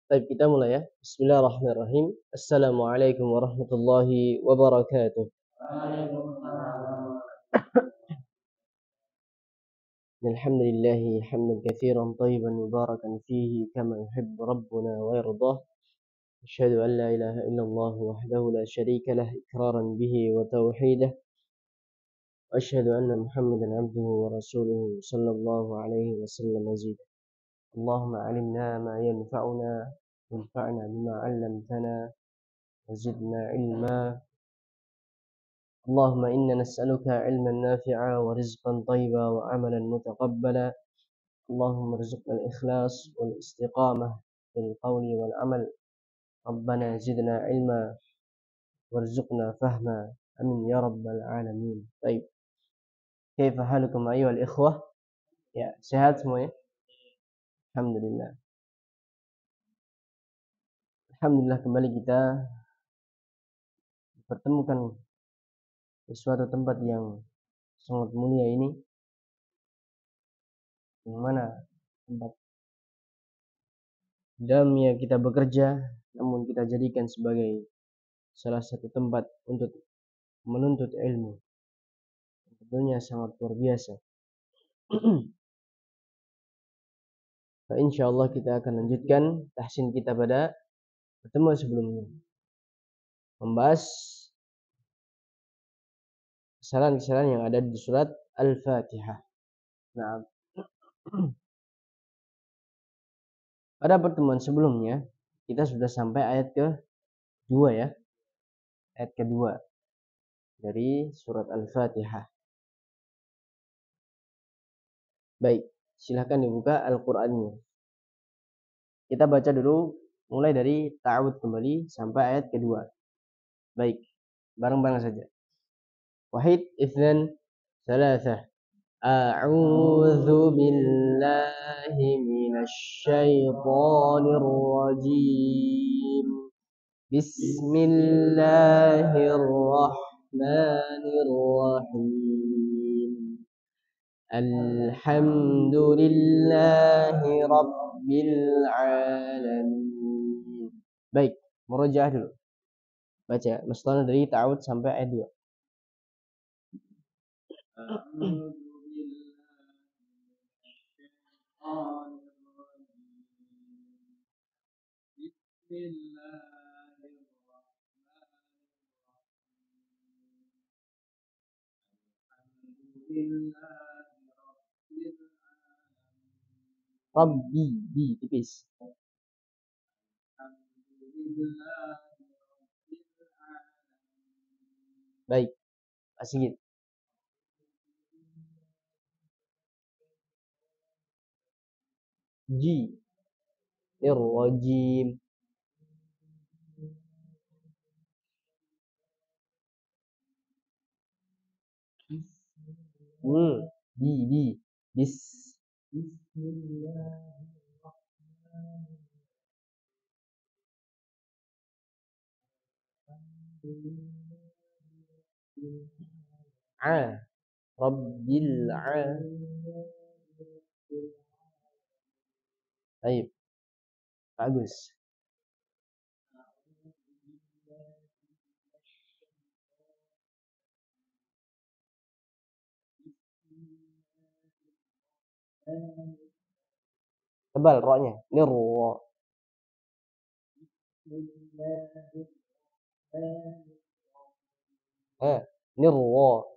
Baik, kita mulai ya. Bismillahirrahmanirrahim. Assalamualaikum warahmatullahi wabarakatuh. Alhamdulillahi hamdan katsiran tayyiban mubarakan fihi kama yuhibbu rabbuna wa yardah. Asyhadu an la ilaha illallah wahdahu la syarika lah iqraran bihi wa tauhidah. Asyhadu anna Muhammadan abduhu wa rasuluhu sallallahu alaihi wasallam mazid. Allahumma alimna ma yanfa'una wanfa'na bima 'allamtana وزدنا علما. اللهم إنا نسألك علما نافعا ورزقا طيبا وعملا متقبلا. اللهم ارزقنا الإخلاص والاستقامة في القول والعمل. ربنا زدنا علما وارزقنا فهما. أمين يا رب العالمين. طيب، كيف حالكم أيها الإخوة؟ Ya, sehat semua ya? Alhamdulillah. Alhamdulillah kembali kita dipertemukan di suatu tempat yang sangat mulia ini, yang mana tempat dalamnya kita bekerja, namun kita jadikan sebagai salah satu tempat untuk menuntut ilmu. Tentunya sangat luar biasa. Insyaallah kita akan lanjutkan tahsin kita pada pertemuan sebelumnya, membahas kesalahan-kesalahan yang ada di surat Al-Fatihah. Nah, pada pertemuan sebelumnya kita sudah sampai ayat kedua ya, ayat kedua dari surat Al-Fatihah. Baik, silahkan dibuka Al-Qur'annya. Kita baca dulu mulai dari ta'awud kembali sampai ayat kedua. Baik, bareng-bareng saja. Wahid, itsnan, tsalatsa. A'udzu billahi minasy syaithanir rajim. Bismillahirrahmanirrahim. Alhamdulillahi rabbil alamin. Baik, murojaah dulu. Baca Mustana dari ta'awud sampai ayat 2. Rabbi, bi tipis. Baik, Asigit. Ji, irrajim. Bi, bis. Rabbil Baik, bagus. Tebal roknya. Nirwa.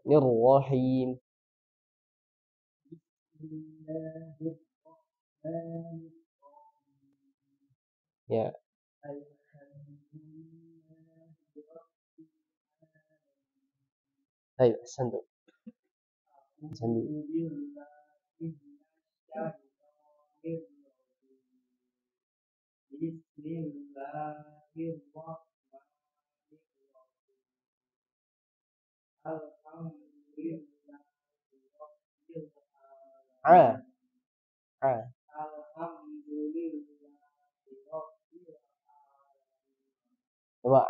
Nirwahim. Ya. Ayo, sandu. Coba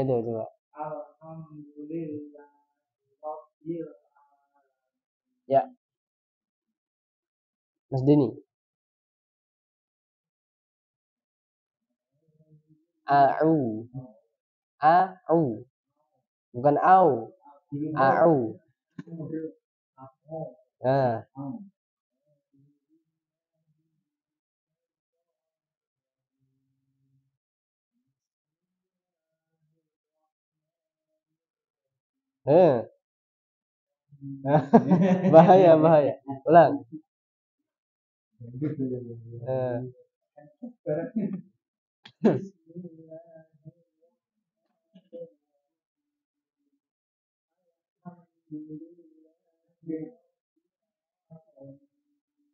itu coba. Ya. Mas Denny. Au. Au. Bukan au. Au. Nah, eh. Bahaya, bahaya. Ulang. Eh.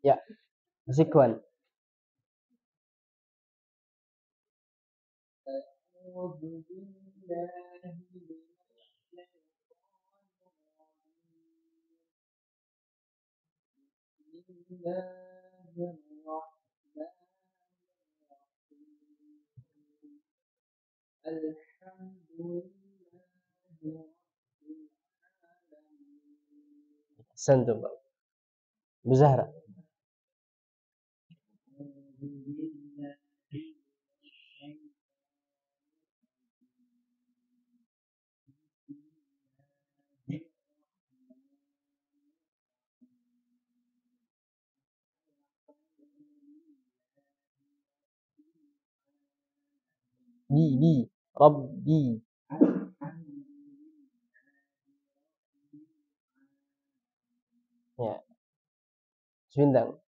Ya, masih kuat. Sentuh, Bang. Bu Zahra. Bi. Rabbi. Ya, Sindang.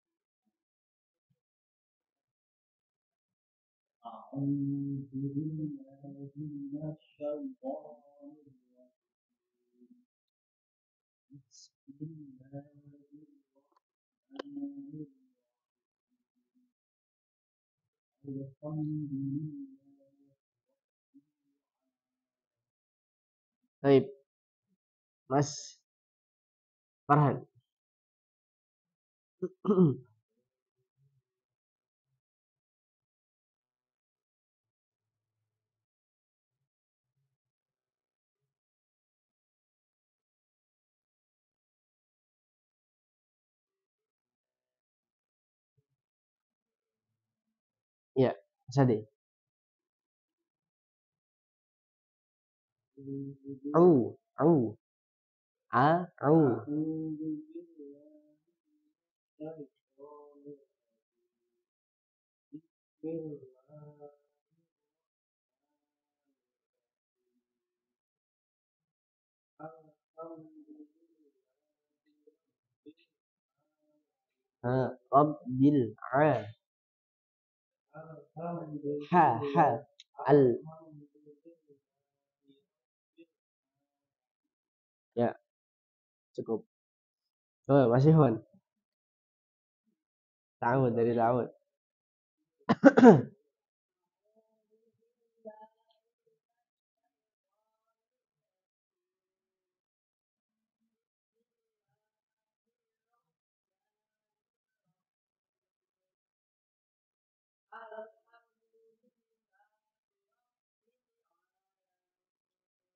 Baik, Mas Farhan. Ya, Sade. Au. Au. Au. Rabbil ha al. Ya, cukup. Oh, masih Hon. Ta'awud dari ta'awud.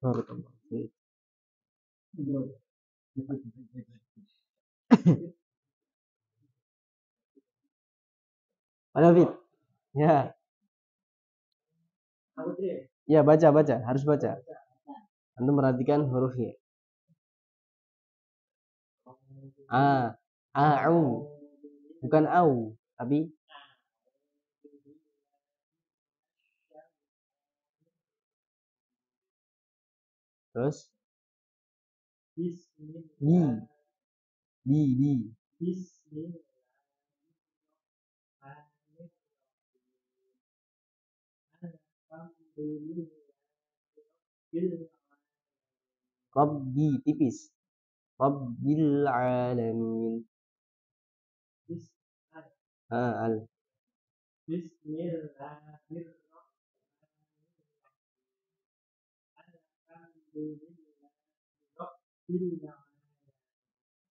Barakallahu fiik. Halo Fit. Ya, ya baca, harus baca. Antum perhatikan hurufnya. A, au. Bukan au, tapi terus bi, bi. Rabbi tipis. Rabbil alamin. Al.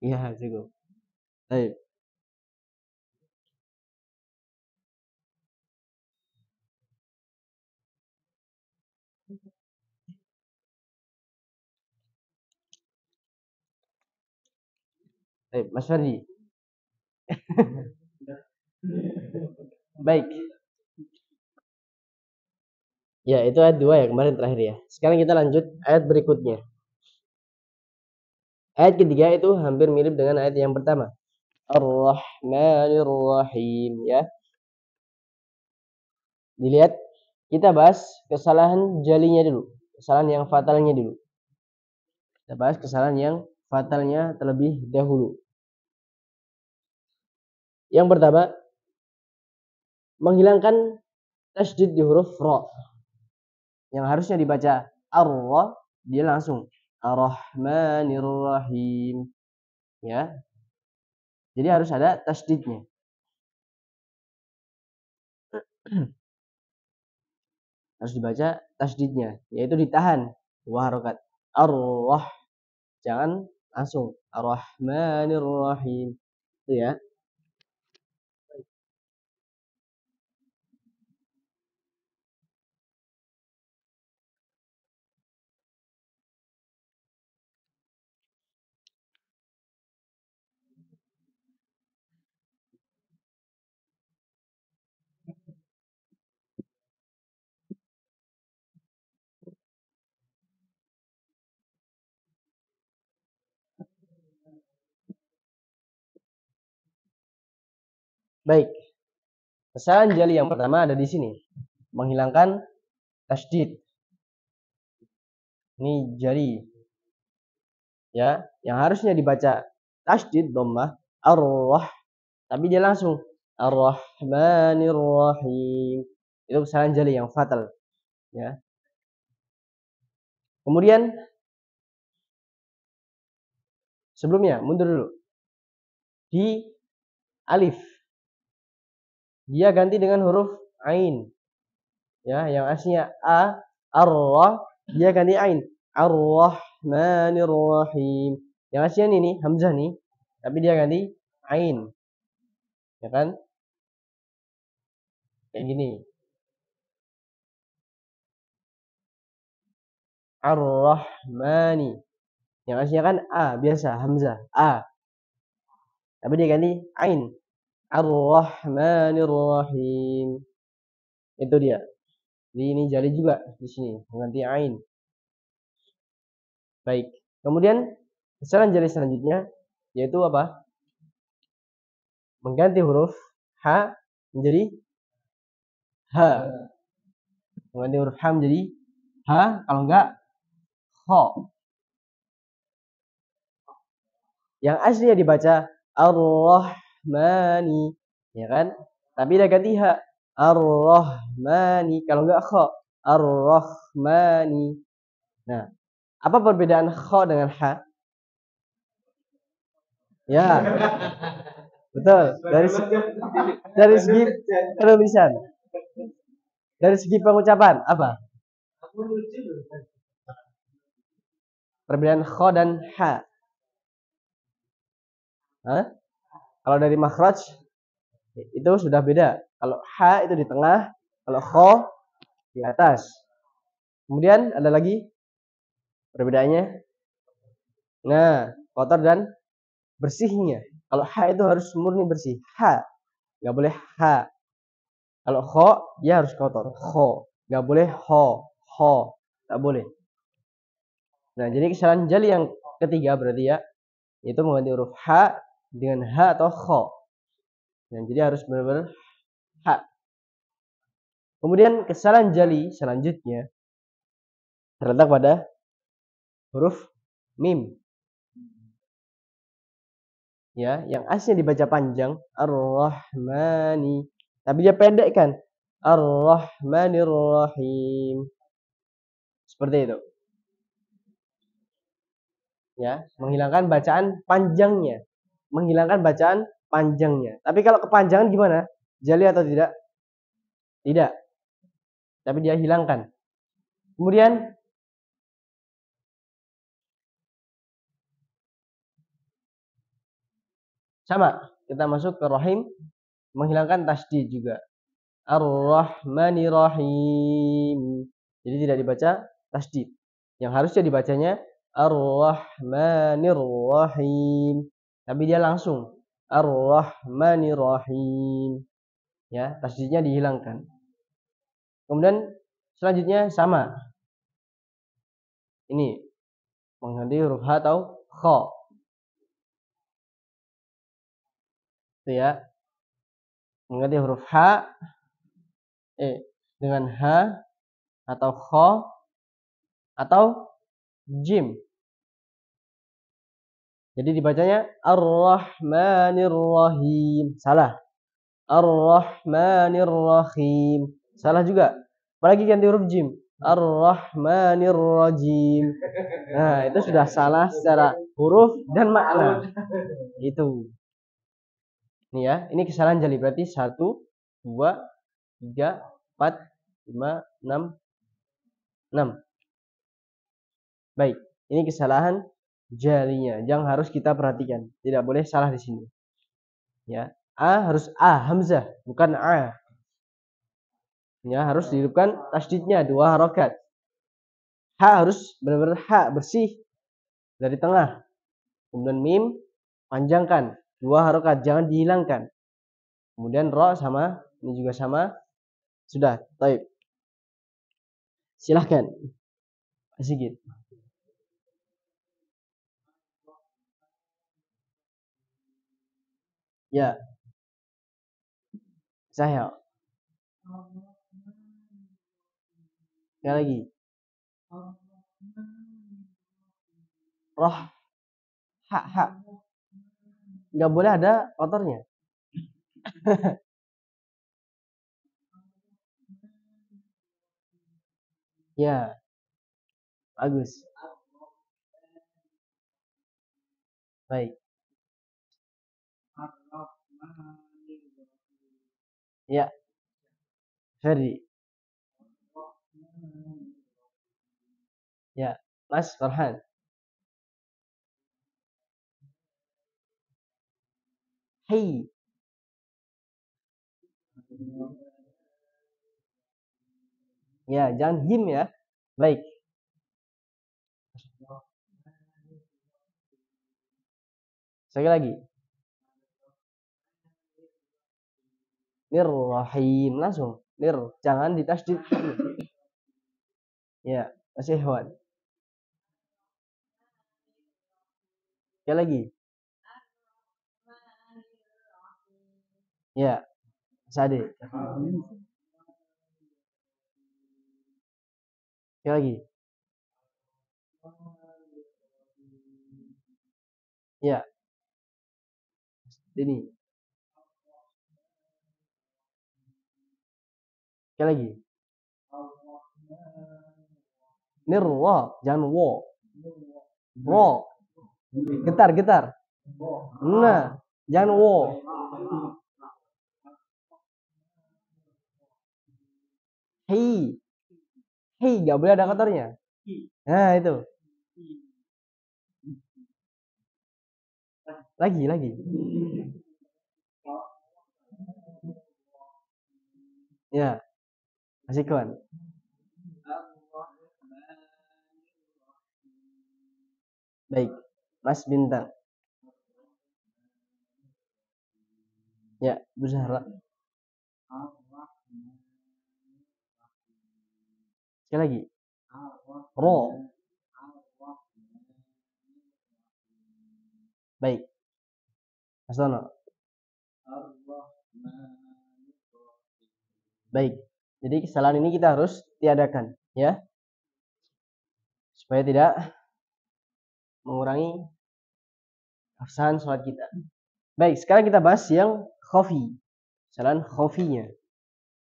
Iya, cukup. Baik. Baik, Mas Ferdi. Baik. Ya, itu ayat 2 ya kemarin terakhir ya. Sekarang kita lanjut ayat berikutnya. Ayat ketiga itu hampir mirip dengan ayat yang pertama. Ar-Rahmanir Rahim ya. Dilihat, kita bahas kesalahan jalinya dulu, kesalahan yang fatalnya dulu. Kita bahas kesalahan yang fatalnya terlebih dahulu. Yang pertama, menghilangkan tasydid di huruf ra. Yang harusnya dibaca ar-ra, dia langsung ar-Rahmanir Rahim. Ya. Jadi harus ada tasydidnya. Harus dibaca tasydidnya, yaitu ditahan dua harokat. Ar-rah, jangan langsung ar-Rahmanir Rahim. Itu ya. Baik. Kesalahan jali yang pertama ada di sini. Menghilangkan tasydid. Ini jali. Ya, yang harusnya dibaca tasydid dhammah ar-rah, tapi dia langsung ar-Rahmanir Rahim. Itu kesalahan jali yang fatal, ya. Kemudian sebelumnya mundur dulu. Di alif dia ganti dengan huruf ain. Ya, yang aslinya a, ar-ra, dia ganti ain. Ar-Rahmanir Rahim. Yang aslinya ini hamzah nih, tapi dia ganti ain. Ya kan? Kayak gini. Ar-Rahmani. Yang aslinya kan a, biasa hamzah, a. Tapi dia ganti ain. Ar-Rahmanir Rahim. Itu dia. Jadi ini jali juga di sini mengganti ain. Baik. Kemudian kesalahan jali selanjutnya yaitu apa? Mengganti huruf h menjadi h. Mengganti huruf h menjadi h, kalau enggak kho. Yang aslinya dibaca ar-Rahmani, ya kan? Tapi dia ganti h. Ar-Rahmani, kalau enggak kho. Ar-Rahmani. Nah, apa perbedaan kho dengan h? Ya, betul. Dari segi penulisan, dari segi pengucapan, apa perbedaan kho dan h? Hah? Kalau dari makhraj itu sudah beda. Kalau h itu di tengah, kalau kho di atas. Kemudian ada lagi perbedaannya. Nah, kotor dan bersihnya. Kalau h itu harus murni bersih. H, nggak boleh h. Kalau kho, dia harus kotor. Kho, nggak boleh ho, nggak boleh. Nah, jadi kesalahan jali yang ketiga berarti ya, itu mengganti huruf h dengan h atau kho. Nah, jadi harus benar-benar h. Kemudian kesalahan jali selanjutnya terletak pada huruf mim. Ya, yang aslinya dibaca panjang ar-Rahmani, tapi dia pendekkan ar-Rahmanir Rahim. Seperti itu. Ya, menghilangkan bacaan panjangnya. Menghilangkan bacaan panjangnya. Tapi kalau kepanjangan gimana? Jali atau tidak? Tidak. Tapi dia hilangkan. Kemudian sama, kita masuk ke rahim, menghilangkan tasydid juga. Ar-Rahmanir Rahim. Jadi tidak dibaca tasydid. Yang harusnya dibacanya Ar-Rahmanir Rahim. Tapi dia langsung Ar-Rahmanir Rahim. Ya, tasydidnya dihilangkan. Kemudian Selanjutnya sama. Ini mengganti huruf H atau Kho. Itu ya. Mengganti huruf H dengan H atau Kho atau Jim. Jadi dibacanya Ar-Rahmanir-Rahim. Salah. Ar-Rahmanir-Rahim. Salah juga. Apalagi ganti huruf Jim. Ar-Rahmanir-Rajim. Nah, itu sudah salah secara huruf dan makna. Itu. Ini ya, ini kesalahan jali. Berarti 1, 2, 3, 4, 5, 6, 6. Baik, ini kesalahan jalinya yang harus kita perhatikan. Tidak boleh salah di sini. Ya, A harus A, hamzah, bukan A. Ya, harus dihidupkan tasdidnya 2 harokat. H harus benar-benar H bersih dari tengah. Kemudian mim panjangkan 2 harokat, jangan dihilangkan. Kemudian ro sama, ini juga sama. Sudah, baik. Silahkan. Sigit. Ya. Saya. Sekali lagi. Roh. Hak. Nggak boleh ada kotornya. Ya. Bagus. Baik. Ya. Ferdi. Ya. Mas Farhan. Hei. Ya, jangan him ya. Baik. Sekali lagi. Nirrahim. Langsung. Nir. Jangan ditasdid. Ya. Masih hewan. Sekali lagi. Ya. Sade. Sekali lagi. Ya. Ini. Sekali lagi. Nirwa. Jangan wo. Wo. Getar. Nah. Jangan wo. Hei. Hei. Gak boleh ada kotornya. Nah itu. Lagi. Ya. Masih kawan. Baik. Mas Bintang. Ya. Bu Zahra. Sekali lagi. Ro. Baik. Mas Dono. Baik. Jadi kesalahan ini kita harus tiadakan, ya. Supaya tidak mengurangi keabsahan sholat kita. Baik, sekarang kita bahas yang khafi. Kesalahan khafinya.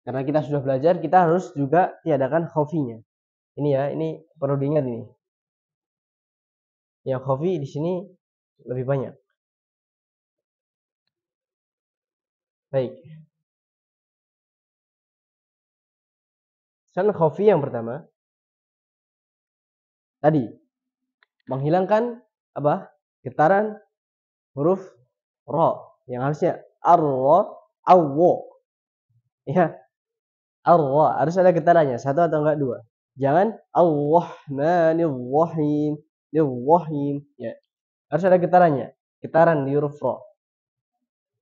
Karena kita sudah belajar, kita harus juga tiadakan khafinya. Ini ya, ini perlu diingat ini. Yang khafi di sini lebih banyak. Baik. Kesalahan khafi yang pertama tadi menghilangkan apa? Getaran huruf ro yang harusnya ar-ro awo. Ya. Ar-ro harus ada getarannya, satu atau enggak dua. Jangan Ar-Rahmanir-Rahim. Rahim. Ya. Harus ada getarannya. Getaran di huruf ro.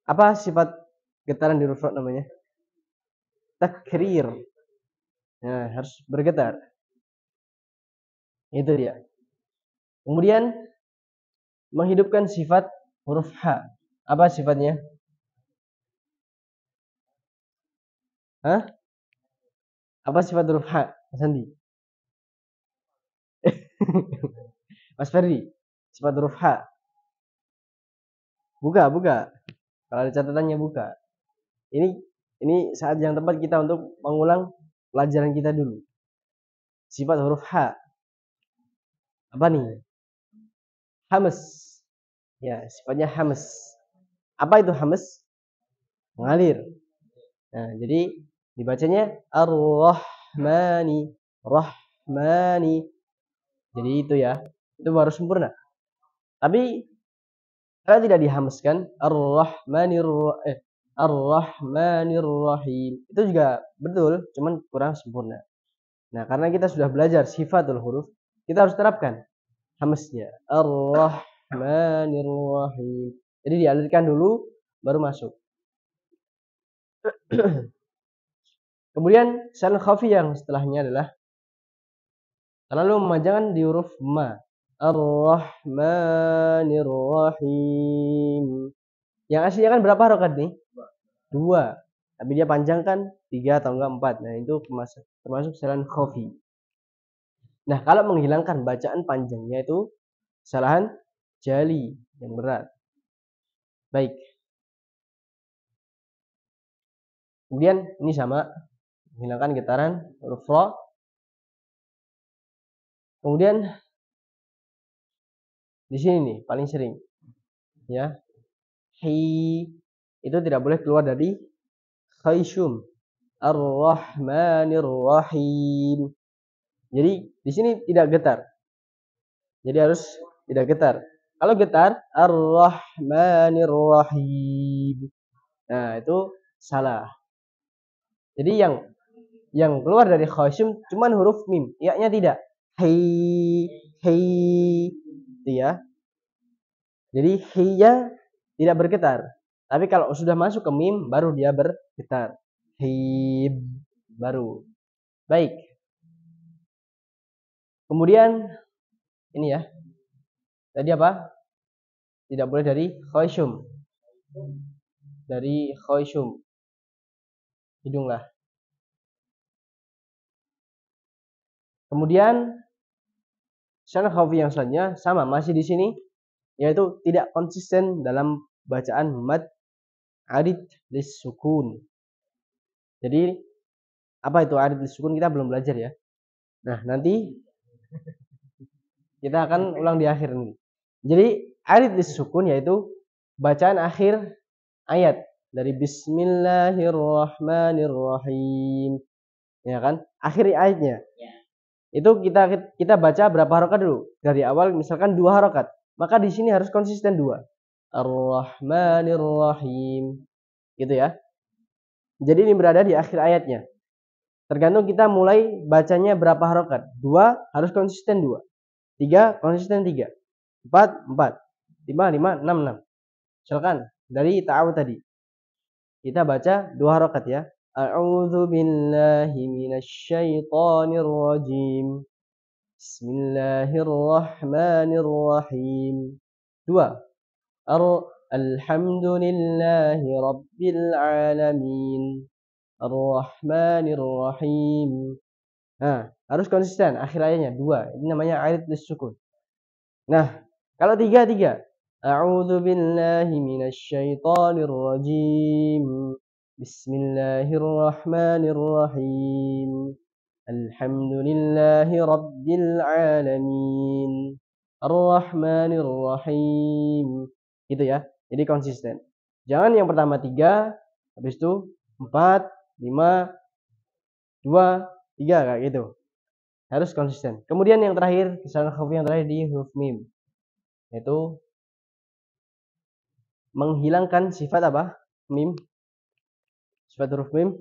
Apa sifat getaran di huruf ro namanya? Takrir. Nah, harus bergetar. Itu dia. Kemudian menghidupkan sifat huruf H. Apa sifatnya? Hah? Apa sifat huruf H, Mas Andi? Mas Ferdi, sifat huruf H. Buka. Kalau ada catatannya buka. Ini saat yang tepat kita untuk mengulang pelajaran kita dulu. Sifat huruf H. Apa nih? Hames. Ya, sifatnya hames. Apa itu hames? Mengalir. Nah, jadi dibacanya Ar-Rahmani. Rahmani. Jadi itu ya. Itu baru sempurna. Tapi kalau tidak dihameskan Ar-Rahmanir-Rahim. Itu juga betul, cuman kurang sempurna. Nah, karena kita sudah belajar sifatul huruf, kita harus terapkan hamesnya. Ar-Rahmanir-Rahim. Jadi dialirkan dulu baru masuk. Kemudian salan khafi yang setelahnya adalah terlalu memanjangkan di huruf ma. Ar-Rahmanir-Rahim. Yang aslinya kan berapa harokat nih? 2. Tapi dia panjangkan 3 atau enggak 4. Nah, itu termasuk kesalahan khafi. Nah, kalau menghilangkan bacaan panjangnya itu kesalahan jali yang berat. Baik. Kemudian ini sama, menghilangkan getaran huruf ra. Kemudian di sini nih paling sering ya. Hi itu tidak boleh keluar dari khayshum. Ar-Rahmanir-Rahim. Jadi di sini tidak getar. Jadi harus tidak getar. Kalau getar Ar-Rahmanir-Rahim. Nah, itu salah. Jadi yang keluar dari khayshum cuman huruf mim, iya-nya tidak. Hi itu ya. Jadi hi-nya tidak bergetar. Tapi kalau sudah masuk ke mim baru dia bergetar. Hib baru. Baik. Kemudian ini ya. Tadi apa? Tidak boleh dari khayshum. Dari khayshum. Hidung lah. Kemudian syarah khafi yang selanjutnya sama masih di sini, yaitu tidak konsisten dalam bacaan mad arid lis-sukun. Jadi apa itu arid lis-sukun kita belum belajar ya. Nah, nanti kita akan ulang di akhir nih. Jadi arid lis-sukun yaitu bacaan akhir ayat dari Bismillahirrahmanirrahim. Ya kan? Akhir ayatnya. Itu kita baca berapa harokat dulu? Dari awal misalkan 2 harokat. Maka di sini harus konsisten 2. Ar-Rahmanir-Rahim. Gitu ya. Jadi ini berada di akhir ayatnya. Tergantung kita mulai bacanya berapa harokat. 2 harus konsisten 2. 3 konsisten 3. 4 4. 5 5 6 6. Misalkan dari ta'awud tadi. Kita baca 2 harokat ya. A'udzu billahi minasyaitonir rajim. Bismillahirrahmanirrahim. 2. Alhamdulillahi rabbil alamin. Ar-Rahmanir-Rahim. Nah, harus konsisten akhir ayatnya 2. Ini namanya arid lis-sukun. Nah, kalau 3 3. A'udzu billahi minasyaitonir rajim. Bismillahirrahmanirrahim. Alhamdulillahi rabbil alamin. Ar-Rahmanir-Rahim. Gitu ya. Jadi konsisten. Jangan yang pertama 3, habis itu 4, 5, 2, 3 kayak gitu. Harus konsisten. Kemudian yang terakhir, kesalahan khafi yang terakhir di huruf mim. Yaitu menghilangkan sifat apa? Mim. Sifat huruf mim.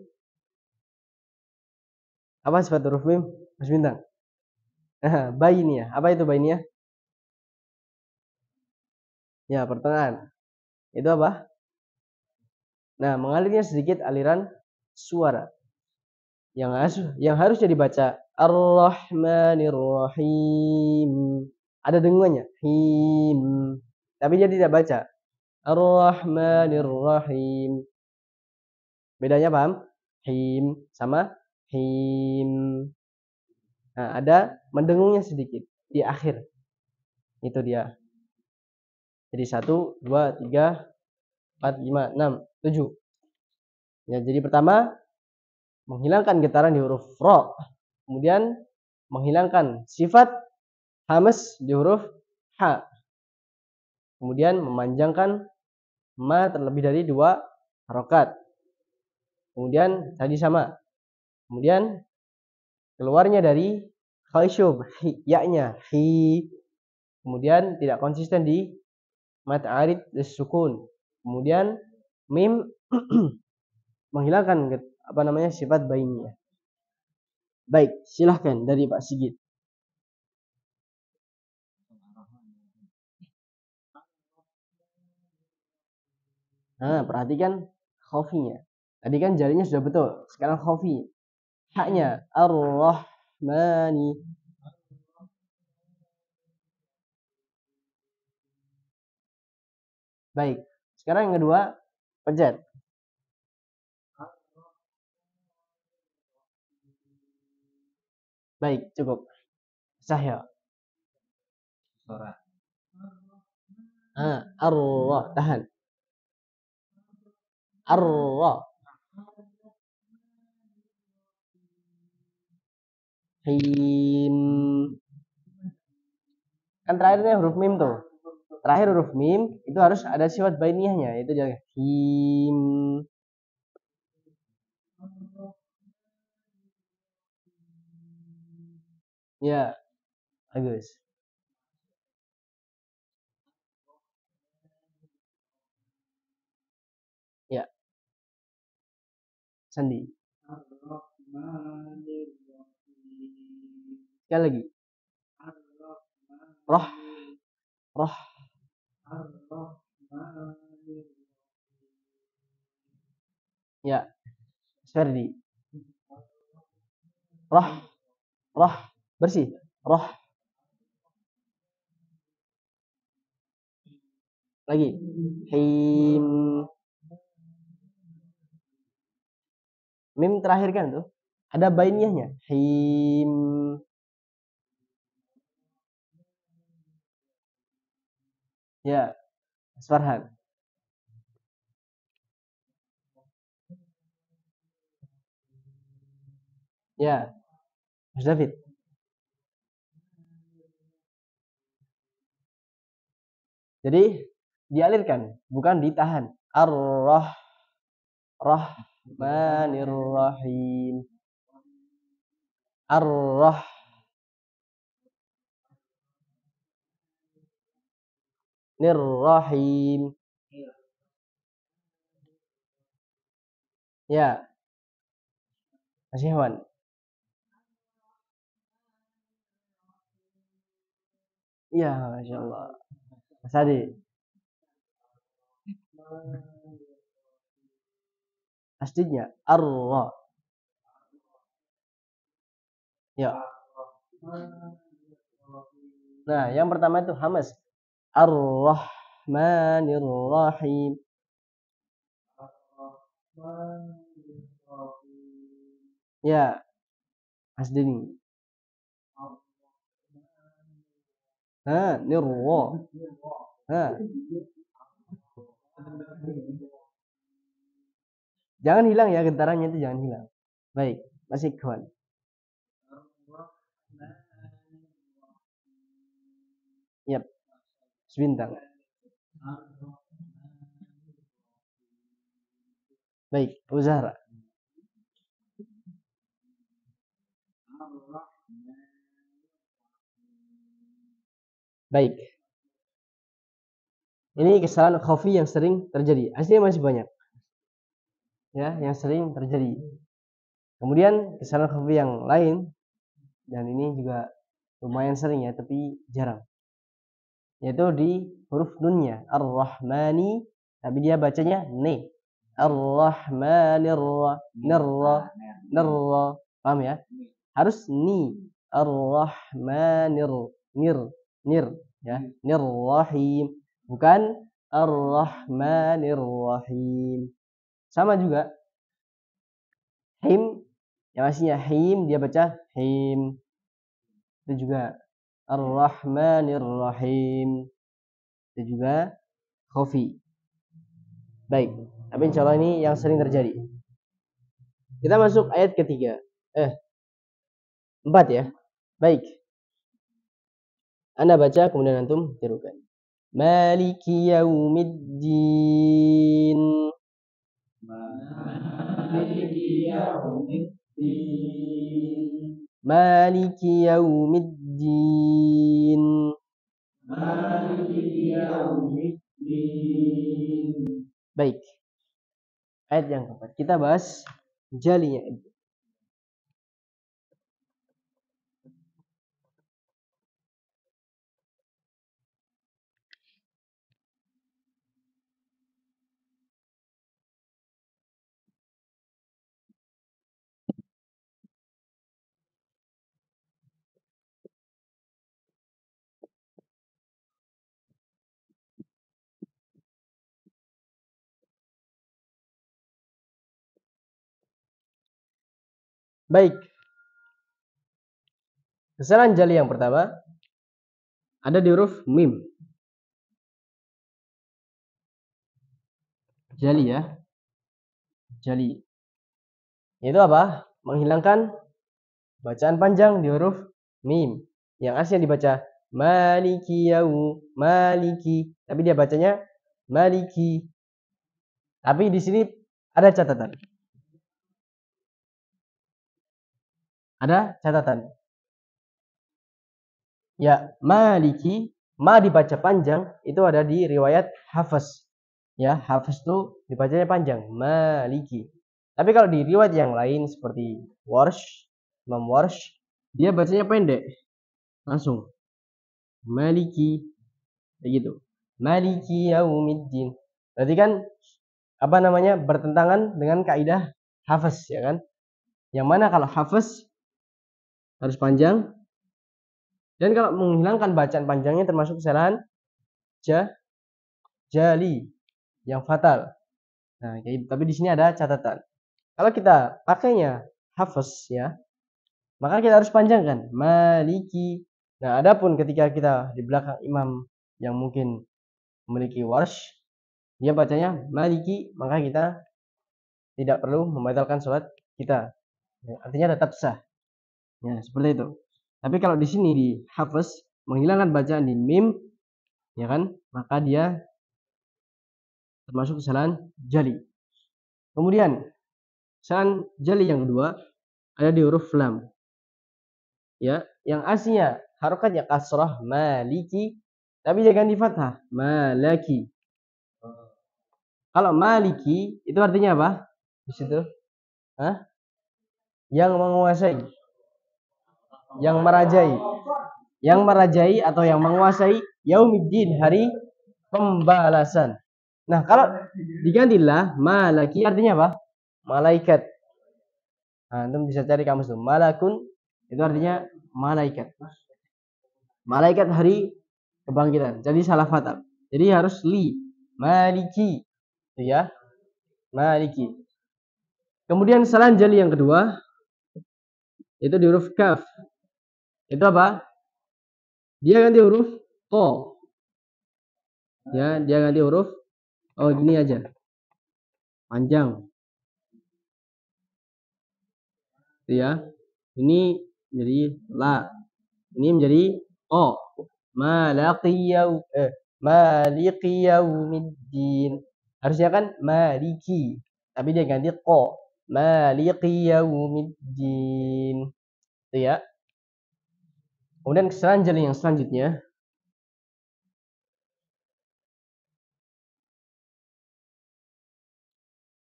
Apa sifat huruf mim? Mas Bintang. Bayinya. Apa itu bayinya? Ya, pertengahan. Itu apa? Nah, mengalirnya sedikit aliran suara. yang harusnya dibaca Ar-Rahmanir-Rahim. Ada dengungannya, him. Tapi dia tidak baca. Ar-Rahmanir-Rahim. Bedanya paham? Him sama him. Nah, ada mendengungnya sedikit di akhir. Itu dia. Jadi 1, 2, 3, 4, 5, 6, 7. Ya, jadi pertama menghilangkan getaran di huruf ro. Kemudian menghilangkan sifat hamas di huruf ha. Kemudian memanjangkan ma terlebih dari 2 harokat. Kemudian tadi sama. Kemudian keluarnya dari khaisyub, ya-nya, hi. Kemudian tidak konsisten di mat arid sukun. Kemudian mim menghilangkan sifat bainnya. Baik, silahkan dari Pak Sigit. Nah, perhatikan khofinya. Tadi kan jarinya sudah betul. Sekarang khofi. Haknya Ar-Rahmani. Baik. Sekarang yang kedua, pencet. Baik, cukup. Sahya. Ar-Ra, tahan. Ar-Ra. Him. Kan terakhirnya huruf mim tuh. Terakhir huruf mim itu harus ada sifat bainiyahnya, yaitu jangan him. Ya, bagus. Ya, sandi. Sekali lagi. Roh. Roh. Ya, Ferdi. Roh. Roh. Bersih. Roh. Lagi. Him. Mim terakhir kan tuh. Ada bainiyahnya. Him. Ya, Mas Farhan. Ya, Mas David. Jadi dialirkan, bukan ditahan. Ar-Rahmanir-Rahim. Ar-Rahmanir-Rahim. Ya, Mas Hewan. Iya, Masya Allah. Mas Adi. Aslinya Ar-Ra. Ya. Nah, yang pertama itu hamas. Ar-Rahmanir-Rahim. Ya, Mas Deni. Nirra. Jangan hilang ya, getarannya itu jangan hilang. Baik, masih kawan. Yap, sebintang. Baik, Uzahra. Baik. Ini kesalahan khafi yang sering terjadi. Aslinya masih banyak. Ya, yang sering terjadi. Kemudian kesalahan khafi yang lain, dan ini juga lumayan sering ya, tapi jarang. Yaitu di huruf nunnya. Ar-Rahmani, tapi dia bacanya ne. Ar-Rahmanir-Rahim. Paham ya? Harus ni. Ar-Rahmanir nir ya. Nir-Rahim, bukan Ar-Rahmanir Rahim. Sama juga him, yang aslinya him dia baca him. Itu juga Ar-Rahmanir Rahim. Itu juga khafi. Baik, tapi insya Allah ini yang sering terjadi. Kita masuk ayat ketiga. 4 ya. Baik. Anda baca kemudian antum tirukan. Maliki yaumiddin. Maliki yaumiddin. Maliki yaumiddin. Maliki yaumiddin. Baik. Ayat yang keempat. Kita bahas jalinya. Baik. Kesalahan jali yang pertama ada di huruf mim. Jali ya. Jali. Itu apa? Menghilangkan bacaan panjang di huruf mim. Yang aslinya dibaca maliki maliki, tapi dia bacanya maliki. Tapi di sini ada catatan. Ada catatan. Ya, maliki, ma dibaca panjang itu ada di riwayat Hafs. Ya, Hafs itu dibacanya panjang, maliki. Tapi kalau di riwayat yang lain seperti Warsh, Imam Warsh, dia bacanya pendek. Langsung. Maliki. Begitu. Maliki yaumiddin. Berarti kan apa namanya? Bertentangan dengan kaidah Hafs, ya kan? Yang mana kalau Hafs harus panjang, dan kalau menghilangkan bacaan panjangnya termasuk kesalahan jali yang fatal. Nah, tapi di sini ada catatan. Kalau kita pakainya Hafs ya, maka kita harus panjangkan maliki. Nah, adapun ketika kita di belakang imam yang mungkin memiliki warsh, dia bacanya maliki, maka kita tidak perlu membatalkan sholat kita. Ya, artinya tetap sah. Ya, seperti itu. Tapi kalau di sini di Hafs menghilangkan bacaan di mim, ya kan, maka dia termasuk kesalahan jali. Kemudian kesalahan jali yang kedua ada di huruf lam. Ya, yang aslinya harokatnya kasrah maliki, tapi dia ganti fathah malaki. Kalau maliki itu artinya apa? Di situ, yang menguasai, yang merajai atau yang menguasai yaumiddin, hari pembalasan. Nah, kalau digantilah malaki artinya apa? Malaikat. Nah, antum bisa cari kamus tuh. Malakun itu artinya malaikat. Malaikat hari kebangkitan. Jadi salah fatal. Jadi harus li maliki. Itu ya. Maliki. Kemudian kesalahan jali yang kedua itu di huruf kaf. Itu apa? Dia ganti huruf to. Ya, dia ganti huruf gini aja. Panjang. Itu ya. Ini jadi la. Ini menjadi o. Maliki yaumiddin. Harusnya kan maliki, tapi dia ganti ko. Maliki yaumiddin. Itu ya. Kemudian kesalahan jali yang selanjutnya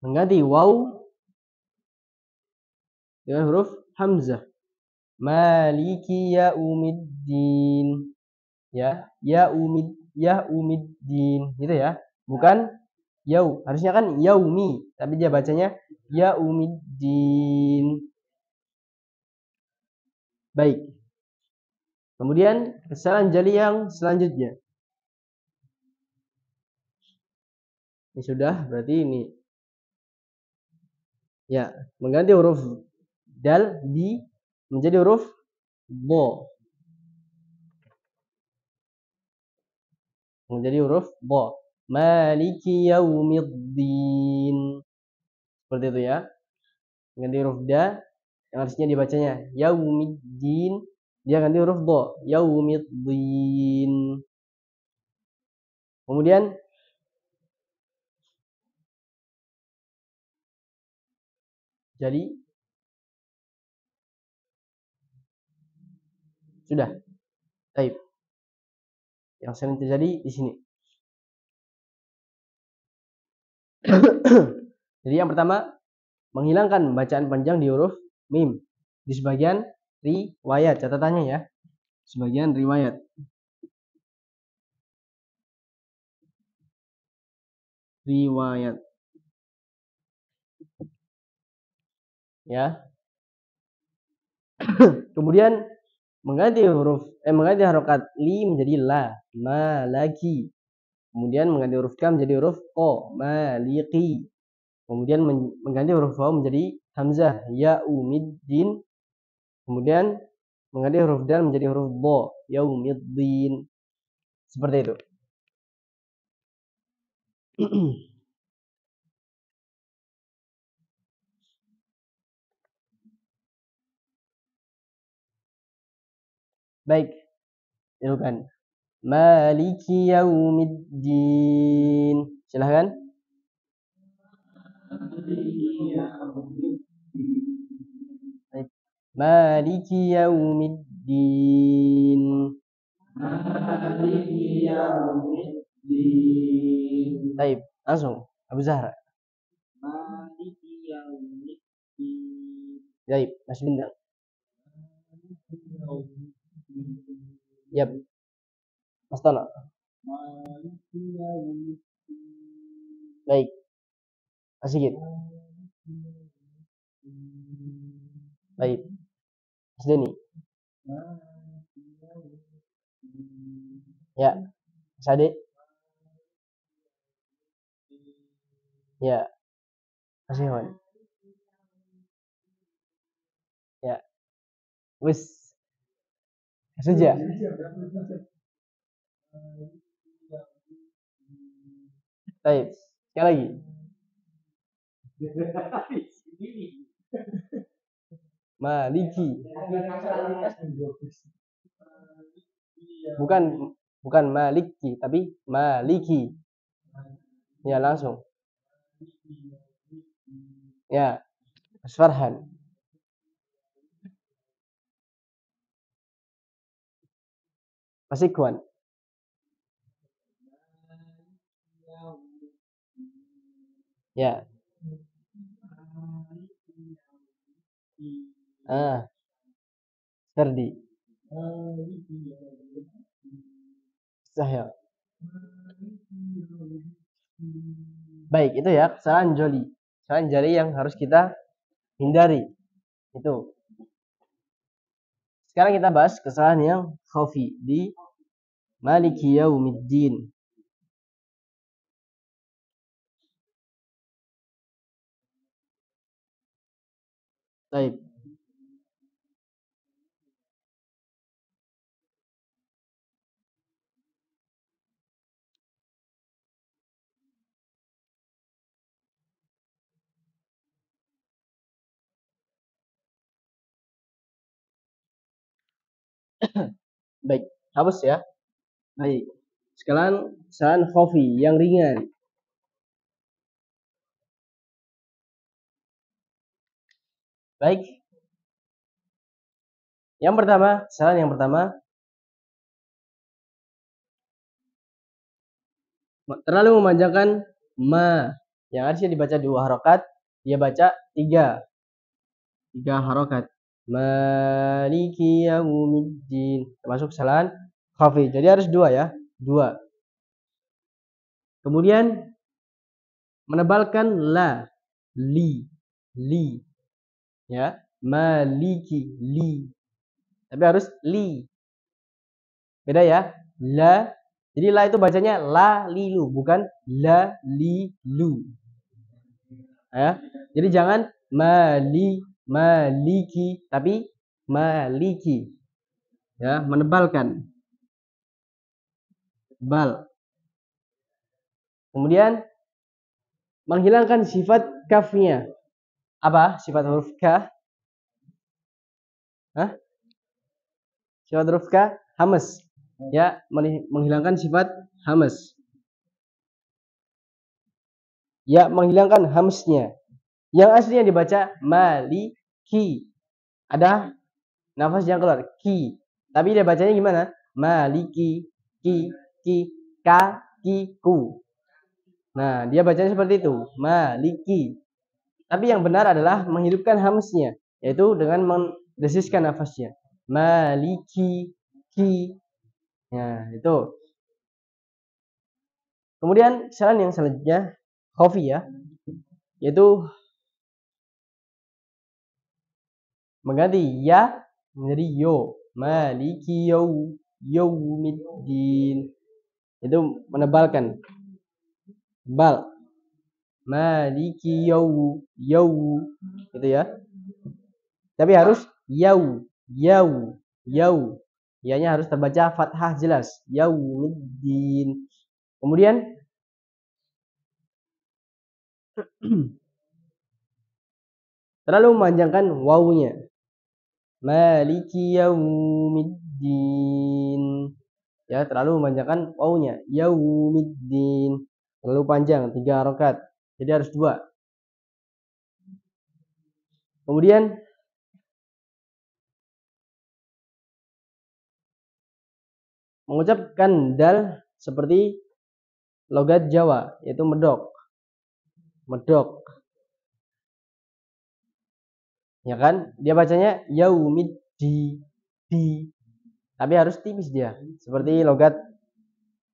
mengganti waw dengan huruf hamzah. Maliki yaumiddin. Ya, yaumiddin gitu ya. Bukan yau. Harusnya kan yaumi, tapi dia bacanya yaumiddin. Baik. Kemudian kesalahan jali yang selanjutnya. Ini sudah, berarti ini. Ya, mengganti huruf dal di menjadi huruf bo. Menjadi huruf bo. Maliki yaumiddin. Seperti itu ya. Mengganti huruf da yang harusnya dibacanya yaumiddin, dia ganti huruf do, yaumiddin. Kemudian jadi sudah. Baik. Yang sering terjadi di sini. Jadi yang pertama, menghilangkan bacaan panjang di huruf mim. Di sebagian riwayat, catatannya ya. Sebagian riwayat. Riwayat. Ya. Kemudian mengganti harokat li menjadi la, malaki. Kemudian mengganti huruf ka menjadi huruf ko, maliki. Kemudian mengganti huruf waw menjadi hamzah, yaumiddin. Kemudian mengganti huruf dal menjadi huruf bo, yaumiddin. Seperti itu. Baik, tirukan. Maliki yaumiddin. Silahkan. Baik. Maliki yaumiddin. Maliki yaumiddin. Baik, langsung Abu Zahra. Maliki yaumiddin. Baik, Mas Bintang. Yap. Mas Tono. Baik. Mas Sigit. Baik. Mas Denny. Ya. Mas Ade. Ya. Mas Iwan. Ya. Wis. Suja. Baik. Sekali lagi. Maliki. Bukan maliki, tapi maliki. Ya, langsung. Ya. Mas Farhan. Mas Ikhwan. Ya. Ferdi. Sahya. Baik, itu ya kesalahan joli. Kesalahan jari yang harus kita hindari. Itu. Sekarang kita bahas kesalahan yang khafi di Maliki Yaumiddin. Baik. Baik, hapus ya. Baik. Sekarang kesalahan khafi yang ringan. Baik. Yang pertama, kesalahan yang pertama, terlalu memanjangkan ma. Yang harusnya dibaca 2 harokat, dia baca 3 harokat. Maliki yaumiddin. Termasuk kesalahan khafi. Jadi harus 2 ya. 2. Kemudian menebalkan la, li. Ya, maliki, li. Tapi harus li. Beda ya. La. Jadi la itu bacanya la lilu, bukan la lilu. Ya. Jadi jangan maliki, tapi maliki. Ya, menebalkan. Bal. Kemudian menghilangkan sifat kafnya. Apa sifat huruf ka? Hah? Sifat huruf ka hamas. Ya, menghilangkan sifat hamas. Ya, menghilangkan hamsnya. Yang aslinya dibaca maliki. Ada nafas yang keluar ki. Tapi dia bacanya gimana? Maliki, ki, ka, ki, ku. Nah, dia bacanya seperti itu, maliki. Tapi yang benar adalah menghidupkan hamsnya, yaitu dengan mendesiskan nafasnya. Maliki, ki. Nah, itu. Kemudian saran yang selanjutnya khofi ya, yaitu mengganti ya menjadi yo. Maliki yaumiddin. Itu menebalkan. Bal. Maliki yau gitu ya. Tapi harus yau. Ianya harus terbaca fathah jelas. Yaumiddin. Kemudian terlalu memanjangkan wawunya. Maliki yaumiddin. Ya, terlalu memanjangkan wawunya. Yaumiddin. Terlalu panjang, 3 harokat. Jadi harus 2. Kemudian mengucapkan dal seperti logat Jawa, yaitu medok. Medok. Ya kan? Dia bacanya yaumiddi di. Tapi harus tipis dia, seperti logat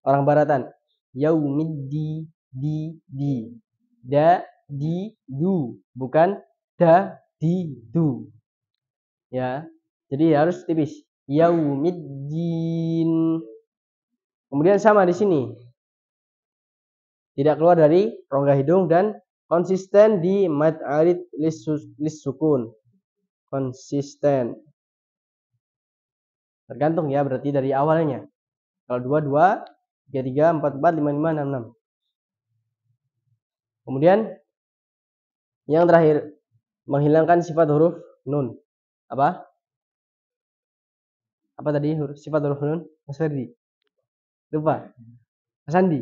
orang baratan. Yaumiddi di. Da di du, bukan da di du. Ya. Jadi harus tipis. Yaumiddin. Kemudian sama di sini. Tidak keluar dari rongga hidung dan konsisten di mad arid lis sukun. Konsisten. Tergantung ya, berarti dari awalnya. Kalau 2 2, 3 3, 4 4, 5 5, 6 6. Kemudian yang terakhir, menghilangkan sifat huruf nun. Apa? Apa tadi sifat huruf nun? Mas Ferdi. Lupa. Mas Andi.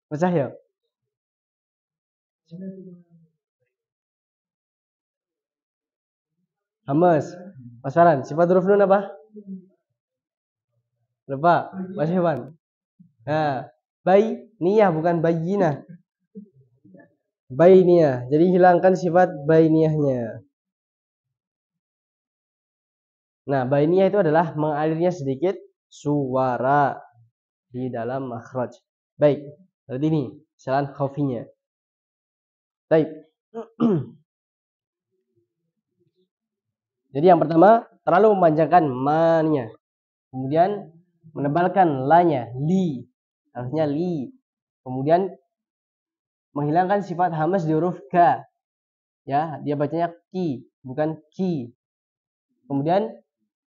Mas Cahyo. Hamas. Mas Farhan, sifat huruf nun apa? Lupa. Mas Hewan. Nah, niyah bukan bayinah. Bainiyah. Jadi hilangkan sifat bainiyahnya. Nah, bainiyah itu adalah mengalirnya sedikit suara di dalam makhraj. Baik, berarti ini kesalahan khofinya. Baik. Jadi yang pertama, terlalu memanjangkan ma-nya. Kemudian menebalkan la-nya, li. Harusnya li. Kemudian menghilangkan sifat hamas di huruf ka. Ya, dia bacanya ki, bukan ki. Kemudian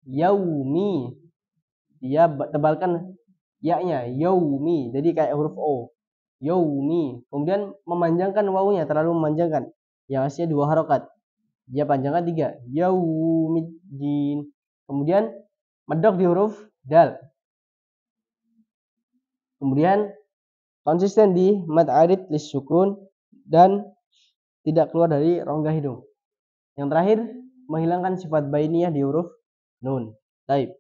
yaumi. Dia tebalkan ya-nya, yaumi. Jadi kayak huruf o. Yaumi. Kemudian memanjangkan wawunya, terlalu memanjangkan. Yang aslinya 2 harokat. Dia panjangkan 3. Yaumiddin. Kemudian medok di huruf dal. Kemudian konsisten di mad arid lis sukun dan tidak keluar dari rongga hidung. Yang terakhir, menghilangkan sifat bainiyah di huruf nun. Taib.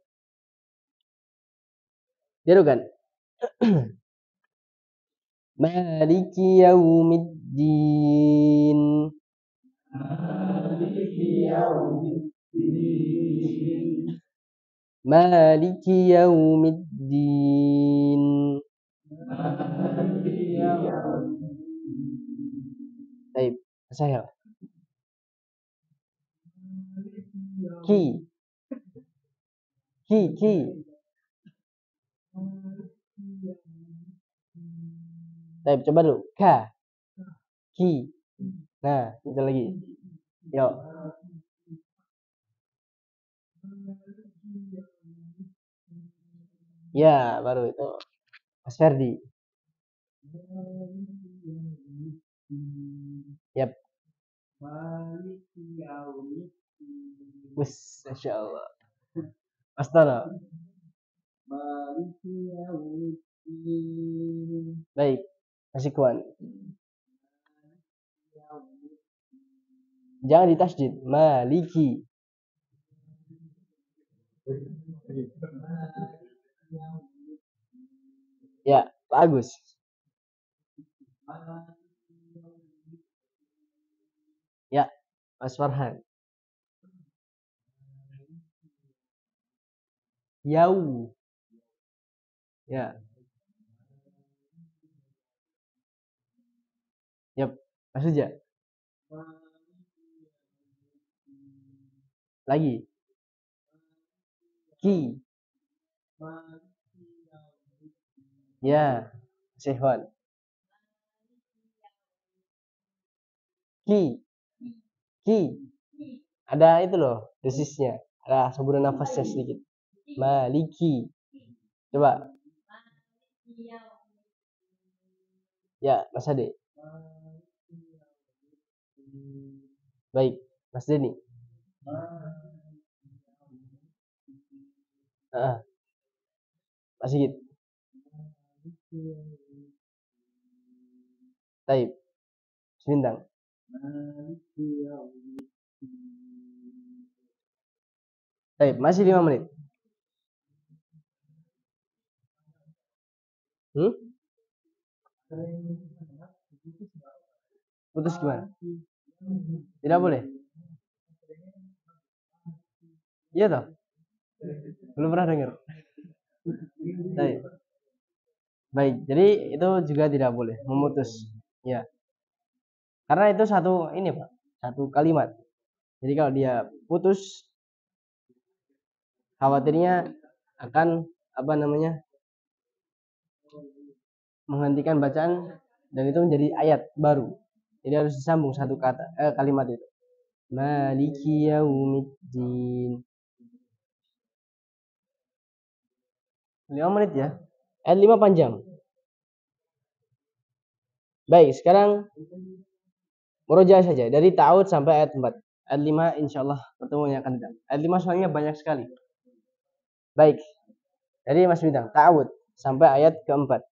Diadukan. Maliki yaumiddin. Maliki yaumiddin. Baik, saya. Ki. Ki. Ki. Baik, coba dulu. Ka. Ki. Nah, itu lagi. Yuk. Ya, baru itu. Mas Ferdi. Yap. Wis, Masya Allah. Mas Tono. Baik, Mas Ikhwan. Jangan ditasjid. Maliki. Ya, bagus. Ya, Mas Farhan. Yau. Ya, yap. Mas Uja. Lagi. Ki. Ya, Mas Ikhwan. Ki. Ki. Ada itu loh, desisnya. Ada semburan nafasnya sedikit. Maliki. Coba. Ya, Mas Ade. Baik, Mas Denny. Ah, Mas Sigit. Taib. Mas Bintang. Taib, masih 5 menit. Hmm? Putus gimana? Tidak boleh. Iya toh? Belum pernah dengar. Baik. Baik, jadi itu juga tidak boleh memutus. Ya. Karena itu satu ini, Pak. Satu kalimat. Jadi kalau dia putus, khawatirnya akan apa namanya? Menghentikan bacaan dan itu menjadi ayat baru. Jadi harus disambung satu kata kalimat itu. Maliki yaumiddin. 5 menit ya. Ayat 5 panjang. Baik, sekarang murojaah saja dari ta'awud sampai ayat 4. Ayat 5 insyaallah pertemuan yang akan datang. Ayat 5 soalnya banyak sekali. Baik. Jadi Mas Bintang, ta'awud sampai ayat keempat.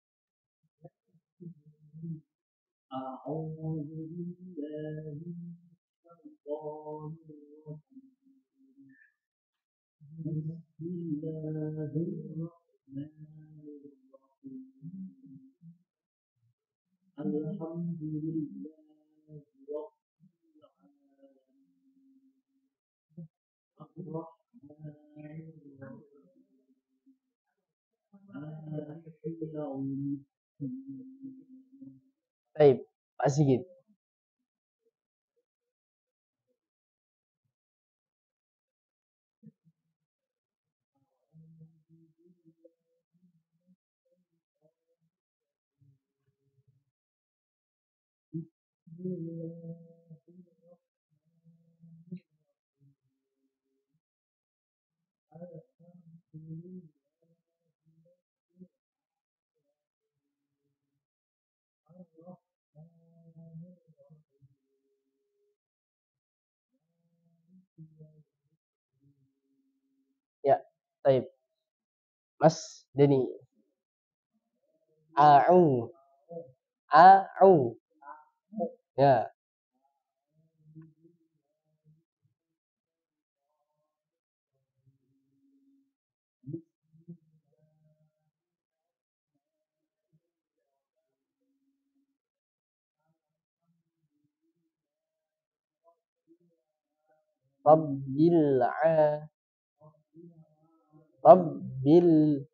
Baik, Pak Sigit. Ya, baik. Mas Denny. A'u. A'u. Ya. Rabbil a. Rabbil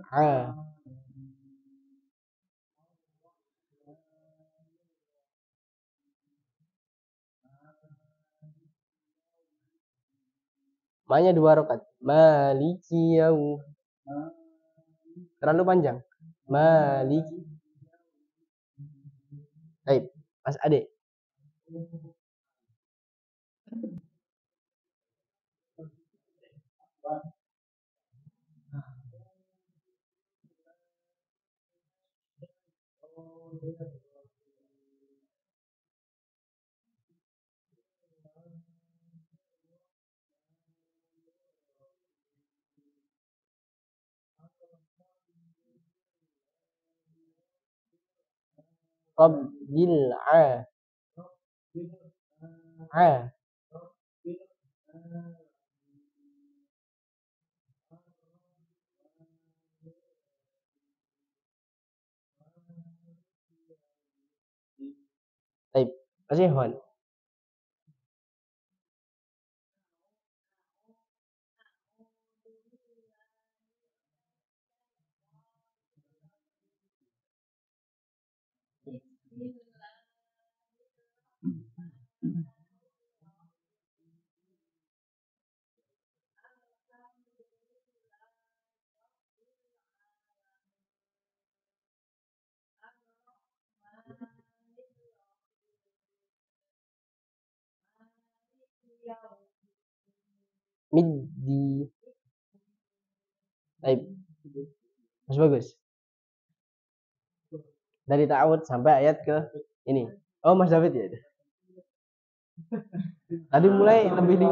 a. Ma-nya 2 harokat. Maliki yaum. Terlalu panjang. Maliki. Baik, Mas Ade. Qabbil a. Baik, Mas Ihwan. Middi. Baik, Mas Bagus. Dari ta'awud sampai ayat ke ini. Oh, Mas David ya. Tadi mulai lebih 5.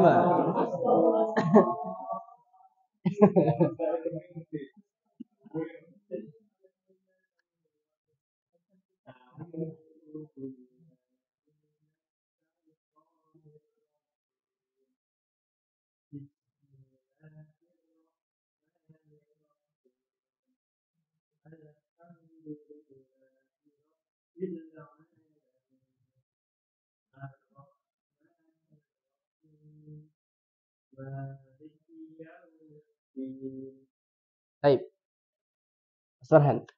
Baik, Mas Farhan.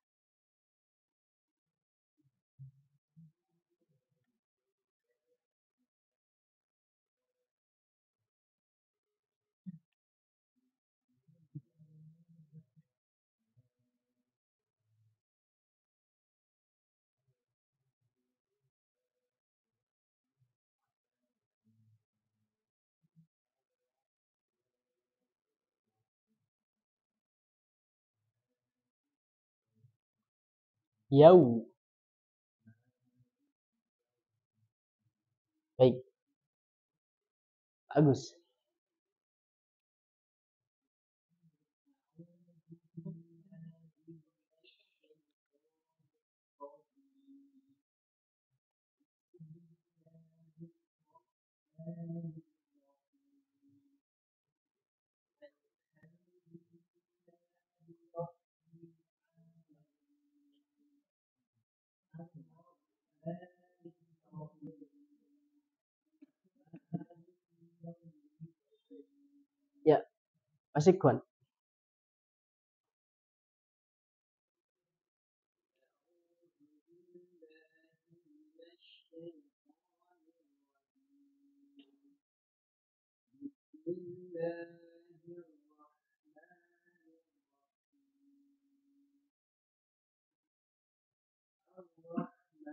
Yau. Baik, Agus. Ya, Mas Ikwan.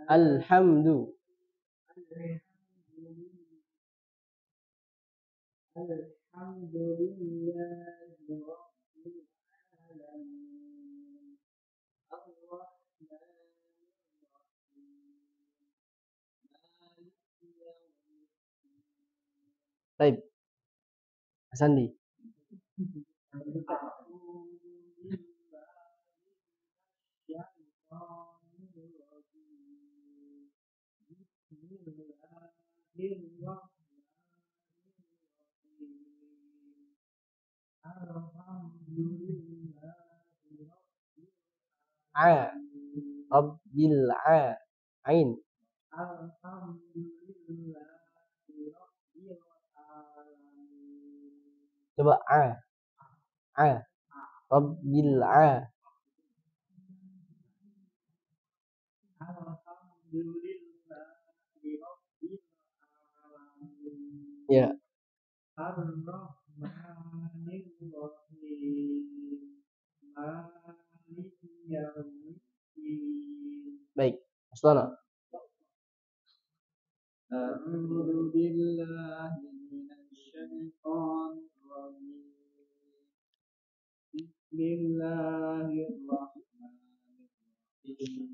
Alhamdu. Baik, Mas Andi. A. Rabbil ain. Coba A. A. Rabbil Ya. Baik, Aslana. أعوذ بالله من الشيطان الرجيم بسم الله الرحمن الرحيم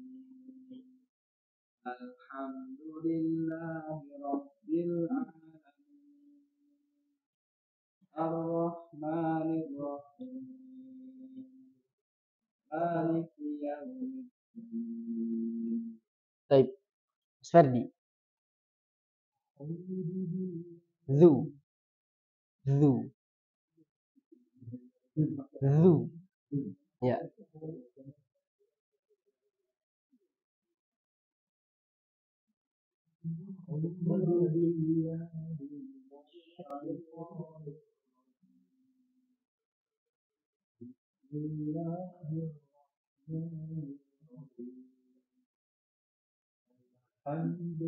الحمد لله رب العالمين الرحمن الرحيم مالك يوم الدين. Baik, Sferdi. Zu. Ya.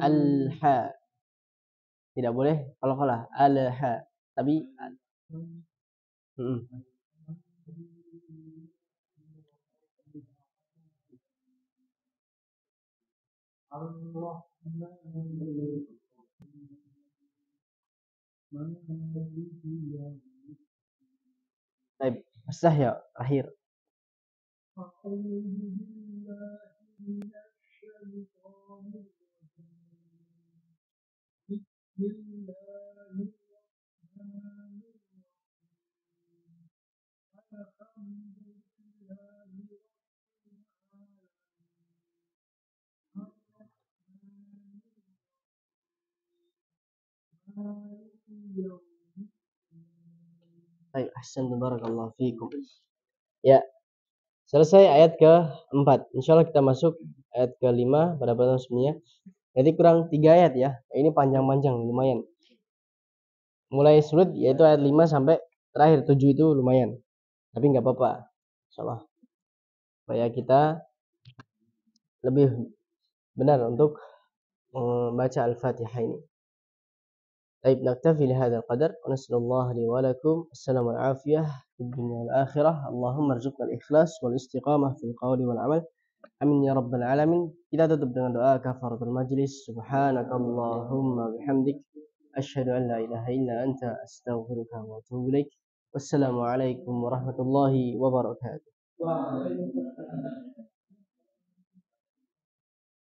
Al-ha. Tidak boleh kalau al-ha. Tapi Baik, sah ya akhir. Baik, ahsantum barakallahu fikum. Ya, selesai ayat ke-4. Insyaallah kita masuk ayat ke-5 pada pertemuan sebelumnya. Jadi kurang 3 ayat ya. Ini panjang-panjang lumayan. Mulai sulit yaitu ayat 5 sampai terakhir 7 itu lumayan. Tapi enggak apa-apa. Insyaallah. Supaya kita lebih benar untuk membaca Al-Fatihah ini. طيب نكتفي لهذا القدر ونسأل الله لي ولكم السلام والعافية في الدنيا والآخرة. اللهم ارزقنا الإخلاص والاستقامة في القول والعمل. Amin ya rabbal alamin. Kita tutup dengan doa kafaratul majlis. Subhanakallahumma bihamdik asyhadu an la ilaha illa anta astaghfiruka wa atubu ilaik. Wassalamu alaikum warahmatullahi wabarakatuh.